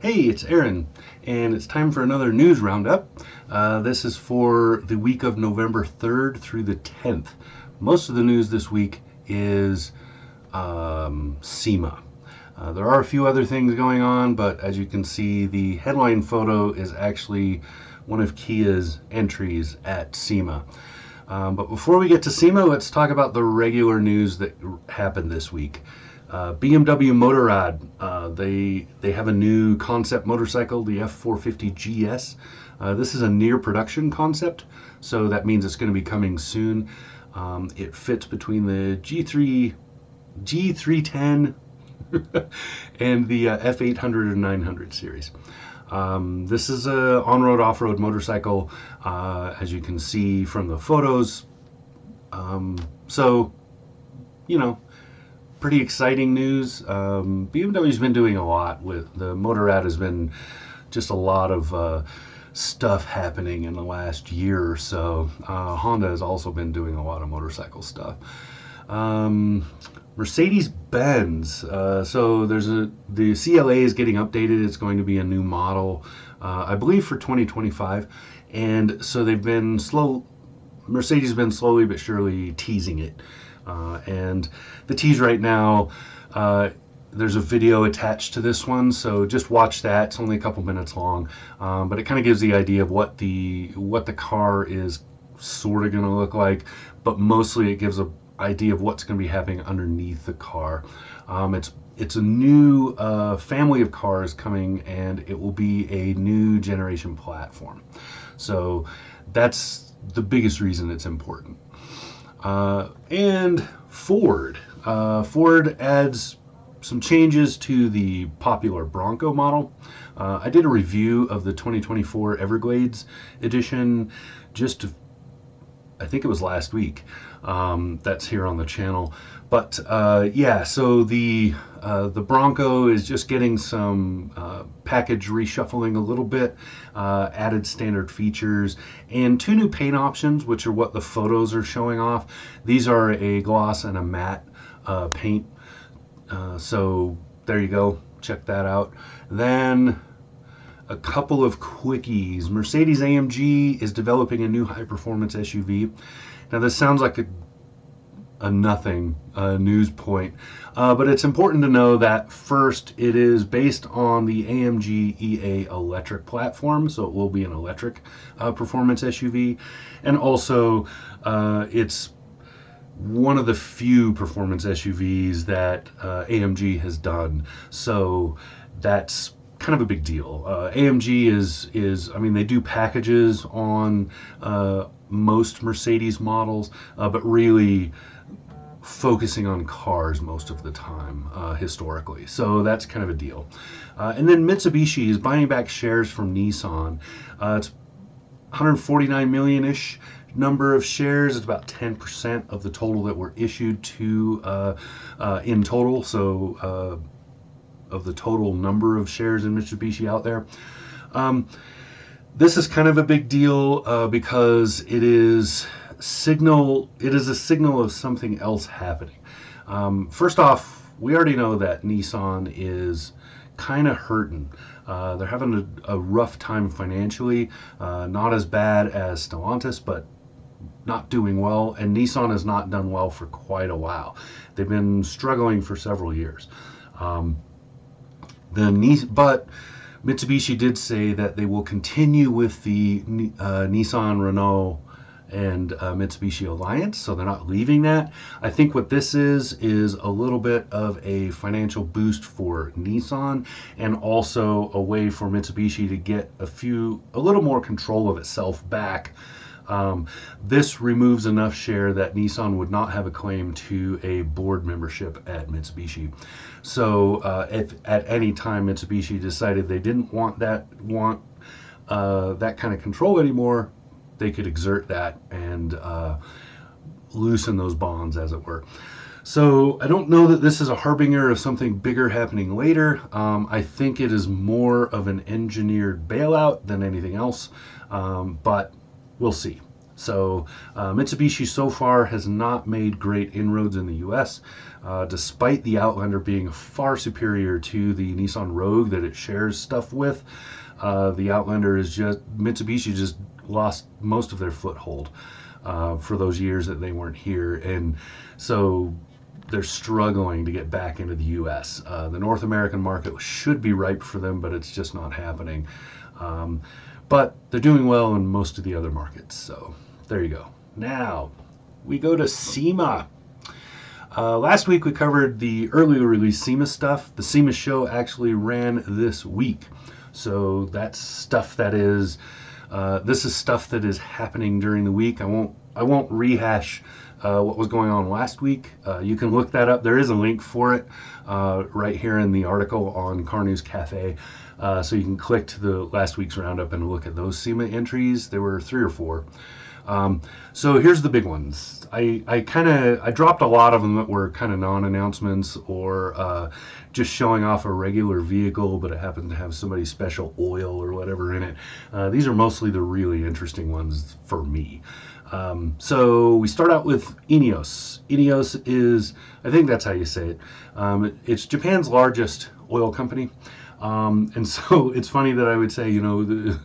Hey, it's Aaron, and it's time for another news roundup. This is for the week of November 3rd through the 10th. Most of the news this week is SEMA. There are a few other things going on, but as you can see, the headline photo is actually one of Kia's entries at SEMA. But before we get to SEMA, let's talk about the regular news that happened this week. BMW Motorrad, they have a new concept motorcycle, the F450 GS. This is a near production concept, so that means it's going to be coming soon. It fits between the G310 and the F800 and 900 series. This is a on-road, off-road motorcycle, as you can see from the photos. So, you know, pretty exciting news. BMW's been doing a lot with the Motorrad. Has been just a lot of stuff happening in the last year or so. Honda has also been doing a lot of motorcycle stuff. Mercedes-Benz. So the CLA is getting updated. It's going to be a new model, I believe, for 2025. And so Mercedes has been slowly but surely teasing it. And the tease right now, there's a video attached to this one, so just watch that. It's only a couple minutes long, but it kind of gives the idea of what the car is sort of going to look like, but mostly it gives an idea of what's going to be happening underneath the car. It's a new family of cars coming, and it will be a new generation platform. So that's the biggest reason it's important. And Ford. Ford adds some changes to the popular Bronco model. I did a review of the 2024 Everglades edition I think it was last week. That's here on the channel. But yeah, so the Bronco is just getting some package reshuffling a little bit, added standard features, and two new paint options, which are what the photos are showing off. These are a gloss and a matte paint. So there you go. Check that out. Then a couple of quickies. Mercedes-AMG is developing a new high-performance SUV. Now this sounds like a nothing news point, but it's important to know that first, it is based on the AMG EA electric platform, so it will be an electric performance SUV, and also it's one of the few performance SUVs that AMG has done, so that's kind of a big deal. AMG is I mean, they do packages on most Mercedes models, but really focusing on cars most of the time historically. So that's kind of a deal. And then Mitsubishi is buying back shares from Nissan. It's 149 million-ish number of shares. It's about 10% of the total that were issued to in total. So of the total number of shares in Mitsubishi out there. This is kind of a big deal because it is a signal of something else happening. First off, we already know that Nissan is kind of hurting. They're having a rough time financially, not as bad as Stellantis, but not doing well, and Nissan has not done well for quite a while. They've been struggling for several years. But Mitsubishi did say that they will continue with the Nissan, Renault, and Mitsubishi alliance, so they're not leaving that. I think what this is a little bit of a financial boost for Nissan, and also a way for Mitsubishi to get a little more control of itself back. This removes enough share that Nissan would not have a claim to a board membership at Mitsubishi. So if at any time Mitsubishi decided they didn't want that kind of control anymore, they could exert that and loosen those bonds, as it were. So I don't know that this is a harbinger of something bigger happening later. I think it is more of an engineered bailout than anything else, but we'll see. So Mitsubishi so far has not made great inroads in the U.S., despite the Outlander being far superior to the Nissan Rogue that it shares stuff with. The Outlander is just, Mitsubishi just lost most of their foothold for those years that they weren't here, and so they're struggling to get back into the U.S. The North American market should be ripe for them, but it's just not happening. But they're doing well in most of the other markets. So there you go. Now we go to SEMA. Last week we covered the earlier release SEMA stuff. The SEMA show actually ran this week. So that's stuff that is, this is stuff that is happening during the week. I won't rehash what was going on last week. You can look that up. There is a link for it right here in the article on Car News Cafe. So you can click to the last week's roundup and look at those SEMA entries. There were 3 or 4. So here's the big ones. I dropped a lot of them that were kind of non-announcements or just showing off a regular vehicle, but it happened to have somebody's special oil or whatever in it. These are mostly the really interesting ones for me. So we start out with Ineos. Ineos is, I think that's how you say it. It's Japan's largest oil company. And so it's funny that I would say, you know, the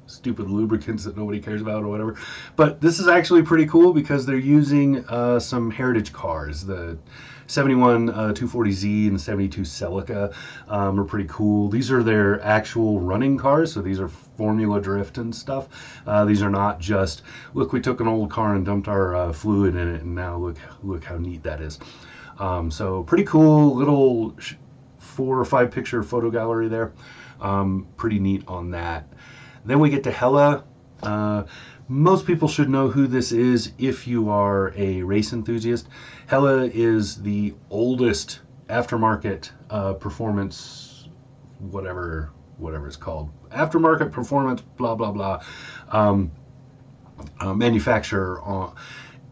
stupid lubricants that nobody cares about or whatever. But this is actually pretty cool because they're using some heritage cars. The 71 240Z and the 72 Celica are pretty cool. These are their actual running cars, so these are Formula Drift and stuff. These are not just, look, we took an old car and dumped our fluid in it, and now look how neat that is. So pretty cool little 4 or 5 picture photo gallery there. Pretty neat on that. Then we get to Hella. Most people should know who this is if you are a race enthusiast. Hella is the oldest aftermarket performance, whatever it's called, aftermarket performance, blah blah blah, manufacturer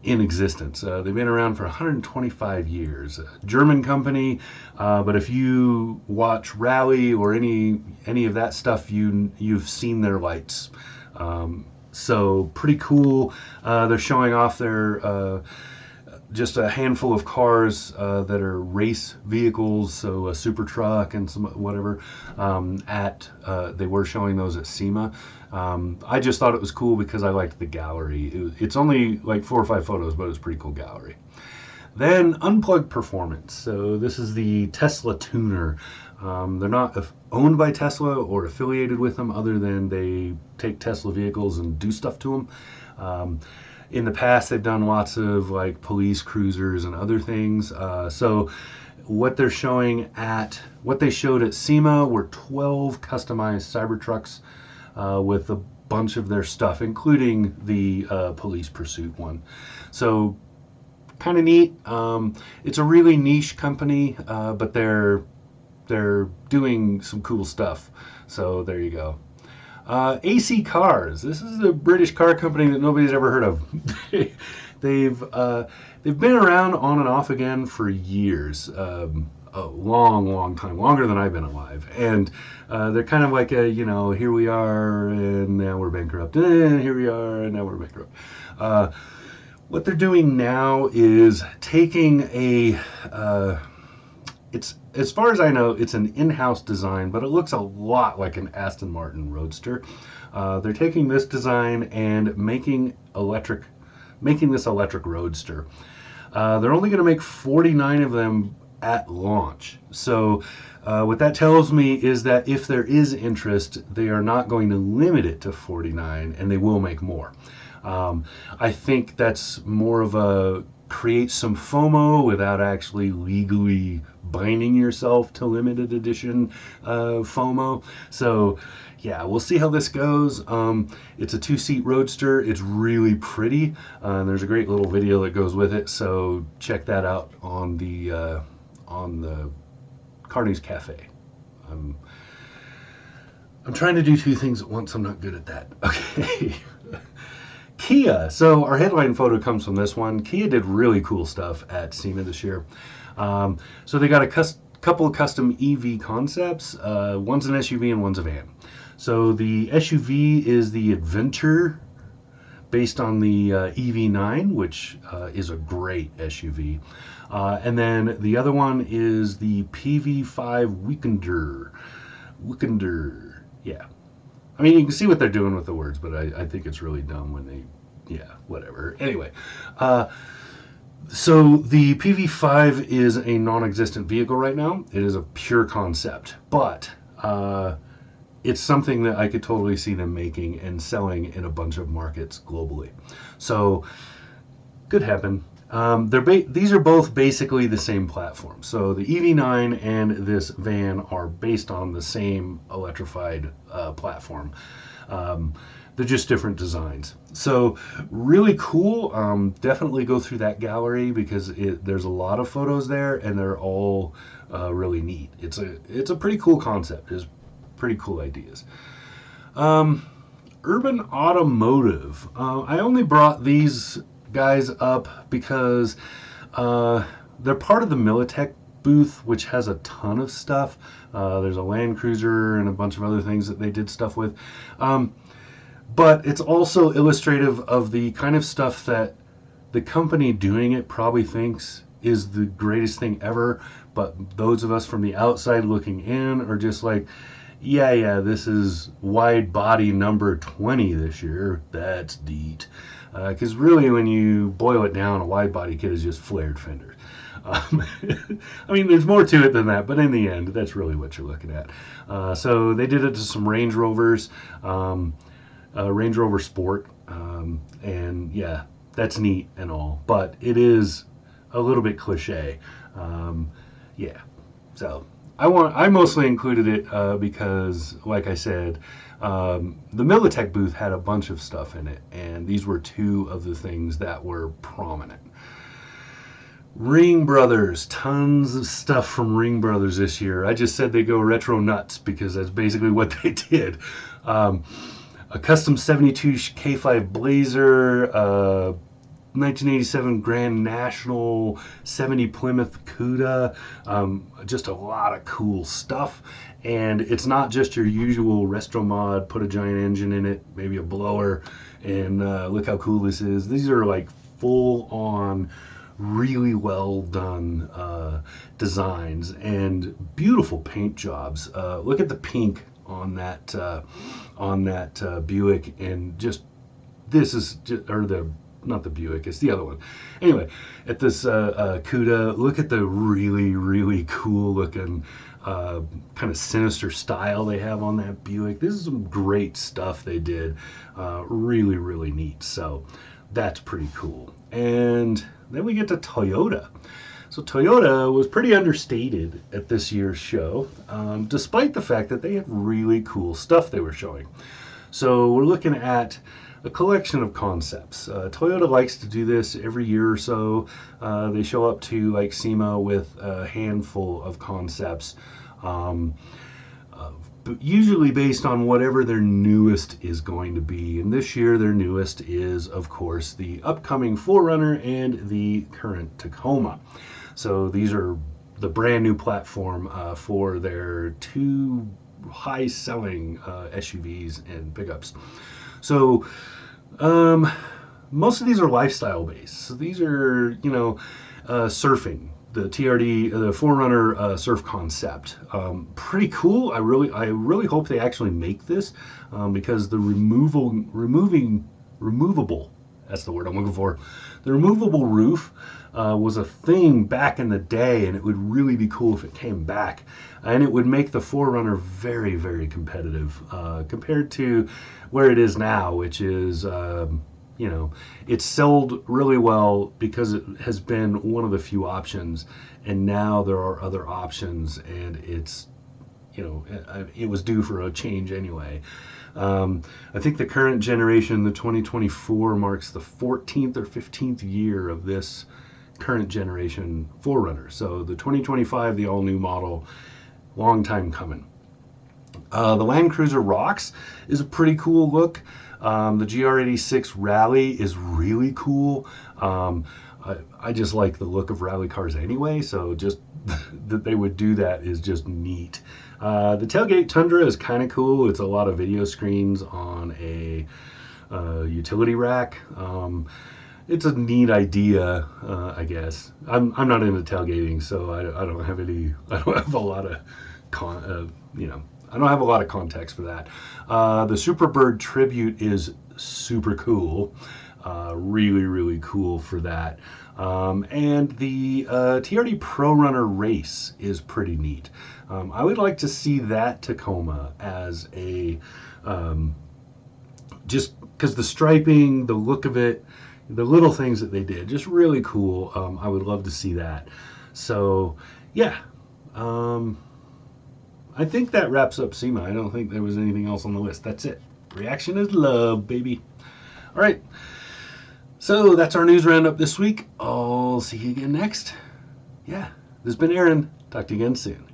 in existence. They've been around for 125 years. German company, but if you watch rally or any of that stuff, you've seen their lights. So pretty cool. They're showing off their just a handful of cars that are race vehicles, so a super truck and some whatever. They were showing those at SEMA. I just thought it was cool because I liked the gallery. It's only like 4 or 5 photos, but it's a pretty cool gallery. Then Unplugged Performance. So this is the Tesla tuner. They're not owned by Tesla or affiliated with them, other than they take Tesla vehicles and do stuff to them. In the past, they've done lots of like police cruisers and other things. So what they showed at SEMA were 12 customized Cybertrucks with a bunch of their stuff, including the police pursuit one. So kind of neat. It's a really niche company, but they're doing some cool stuff. So there you go. AC Cars. This is a British car company that nobody's ever heard of. They've been around on and off again for years, a long time, longer than I've been alive. And they're kind of like here we are and now we're bankrupt, and here we are and now we're bankrupt. What they're doing now is taking it's, as far as I know, it's an in-house design, but it looks a lot like an Aston Martin Roadster. They're taking this design and making this electric Roadster. They're only going to make 49 of them at launch. So what that tells me is that if there is interest, they are not going to limit it to 49, and they will make more. I think that's more of a create some FOMO without actually legally binding yourself to limited edition FOMO. So yeah, we'll see how this goes. It's a 2-seat Roadster. It's really pretty. There's a great little video that goes with it, so check that out on the Car News Cafe. I'm trying to do 2 things at once. I'm not good at that. Okay. Kia. So our headline photo comes from this one. Kia did really cool stuff at SEMA this year. So they got a couple of custom EV concepts. One's an SUV and one's a van. So the SUV is the Adventure based on the EV9, which is a great SUV. And then the other one is the PV5 Weekender. Weekender, yeah. I mean, you can see what they're doing with the words, but I think it's really dumb when they, yeah, whatever. Anyway, so the PV5 is a non-existent vehicle right now. It is a pure concept, but it's something that I could totally see them making and selling in a bunch of markets globally. So could happen. These are both basically the same platform. So the EV9 and this van are based on the same electrified platform. They're just different designs. So really cool. Definitely go through that gallery because there's a lot of photos there, and they're all really neat. It's a pretty cool concept. It's pretty cool ideas. Urban Automotive. I only brought these guys up because they're part of the Militech booth, which has a ton of stuff. There's a Land Cruiser and a bunch of other things that they did stuff with. But it's also illustrative of the kind of stuff that the company doing it probably thinks is the greatest thing ever, but those of us from the outside looking in are just like, yeah, this is wide body number 20 this year. That's neat. Because really, when you boil it down, a wide body kit is just flared fenders. I mean, there's more to it than that, but in the end, that's really what you're looking at. So they did it to some Range Rovers, Range Rover Sport, and yeah, that's neat and all, but it is a little bit cliche. Yeah, so I mostly included it because, like I said, the Militech booth had a bunch of stuff in it, and these were two of the things that were prominent. Ring Brothers, tons of stuff from Ring Brothers this year. I just said they go retro nuts because that's basically what they did. A custom 72 K5 Blazer, 1987 Grand National, 70 Plymouth Cuda, just a lot of cool stuff. And it's not just your usual resto mod, put a giant engine in it, maybe a blower, and look how cool this is. These are like full on, really well done designs and beautiful paint jobs. Look at the pink on that Buick, and just this is just, or the not the Buick, it's the other one. Anyway, at this Cuda, look at the really cool looking kind of sinister style they have on that Buick. This is some great stuff they did. Really neat. So that's pretty cool. And then we get to Toyota. So Toyota was pretty understated at this year's show, despite the fact that they had really cool stuff they were showing. So we're looking at a collection of concepts. Toyota likes to do this every year or so. They show up to like SEMA with a handful of concepts, but usually based on whatever their newest is going to be. And this year their newest is, of course, the upcoming 4Runner and the current Tacoma. So these are the brand new platform for their two high-selling SUVs and pickups. So most of these are lifestyle based. So these are, surfing, the TRD, the 4Runner surf concept. Pretty cool. I really hope they actually make this because the removable, that's the word I'm looking for. The removable roof was a thing back in the day, and it would really be cool if it came back. And it would make the 4Runner very competitive compared to where it is now, which is, it's sold really well because it has been one of the few options, and now there are other options, and it's, it was due for a change anyway. I think the current generation, the 2024, marks the 14th or 15th year of this current generation 4Runner. So the 2025, the all-new model, long time coming. The Land Cruiser Rocks is a pretty cool look. The GR86 Rally is really cool. I just like the look of rally cars anyway, so just that they would do that is just neat. The tailgate Tundra is kind of cool. It's a lot of video screens on a utility rack. It's a neat idea, I guess. I'm not into tailgating, so I don't have any. I don't have a lot of I don't have a lot of context for that. The Superbird tribute is super cool. Really, really cool for that. And the TRD Pro Runner race is pretty neat. I would like to see that Tacoma as a just because the striping, the look of it, the little things that they did, just really cool. I would love to see that. So, yeah. I think that wraps up SEMA. I don't think there was anything else on the list. That's it. Reaction is love, baby. All right. So that's our news roundup this week. I'll see you again next. Yeah. This has been Aaron. Talk to you again soon.